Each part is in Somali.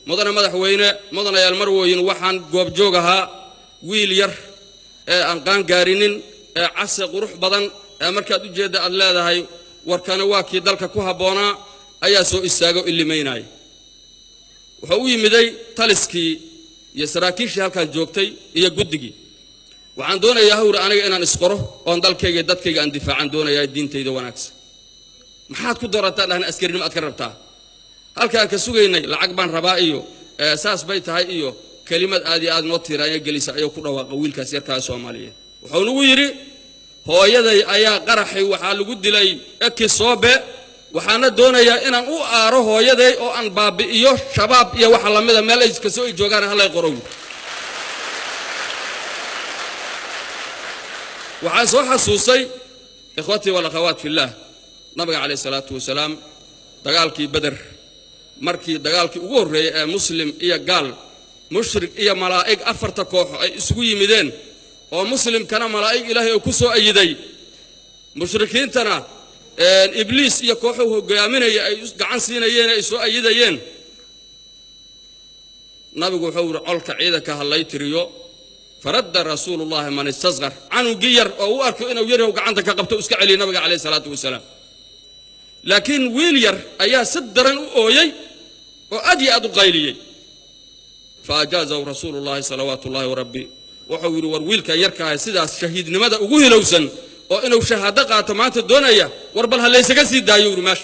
mudana madaxweyne mudana yaal marwooyin waxaan goob joogaha wiil yar ee aan qaan gaarinin ee case qurux badan ee markaad u jeeda aad leedahay warkana waa kii dalka ku haboona ayaa soo istaago ilimeynay waxa uu yimiday taliskii iyo saraakiishii halkan joogtay iyo guddigii waxaan doonayaa hawr aniga inaan isqoro oo dalkayga dadkayga aan difaacan doonayaa diintayda wanaagsan maxaad ku doorataa dhahan askarinimo aad ka rabtaa halkaan ka sugaynay lacag baan rabaa iyo saas bay tahay iyo kelimad aad iyo aad noo tiiraayo gelisa ayuu ku dhawaaqay wiilkaas yarka Soomaaliyeed wuxuu nagu yiri hooyaday ayaa qaraxay waxa lagu dilay Ekisoobe waxaana doonayaa inaan u aaro hooyaday oo aan baabi'iyo shabaab iyo waxa lamida meel ay ka soo joogaan halay qorow waxaan soo xasuusay ikhwati wal akhawaat fillah nabiga kaleey salaatu wasalaam dagaalkii badar markii dagaalkii ugu horeeyay ee muslim iyo gaal mushrik iyo malaa'ig afarta koox ay isugu yimideen oo muslim kana malaa'ig ilaahay ku soo ayiday mushrikiintana ibliis iyo kooxu hogaaminaya ay gacan siinayeen ay soo ayidayeen nabigu wuxuu yiri colka ciidanka halay tiriyo فرد رسول الله من استصغر عنه غير او اركو انه يرو غعنتا كقبته اسك علي نبي عليه الصلاه والسلام لكن ويلير ايا سدرن اويي وادي ادو قيليي فاجازه رسول الله صلوات الله وربي وحوير ويلكا يركا سداس شهيدنimada ugu hilowsan oo inuu shahaado qaato maanta doonaya warbal halaysaga sii daayo maash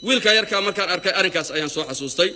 wiilka yarka markaan arkay arinkaas ayaan soo xasuustay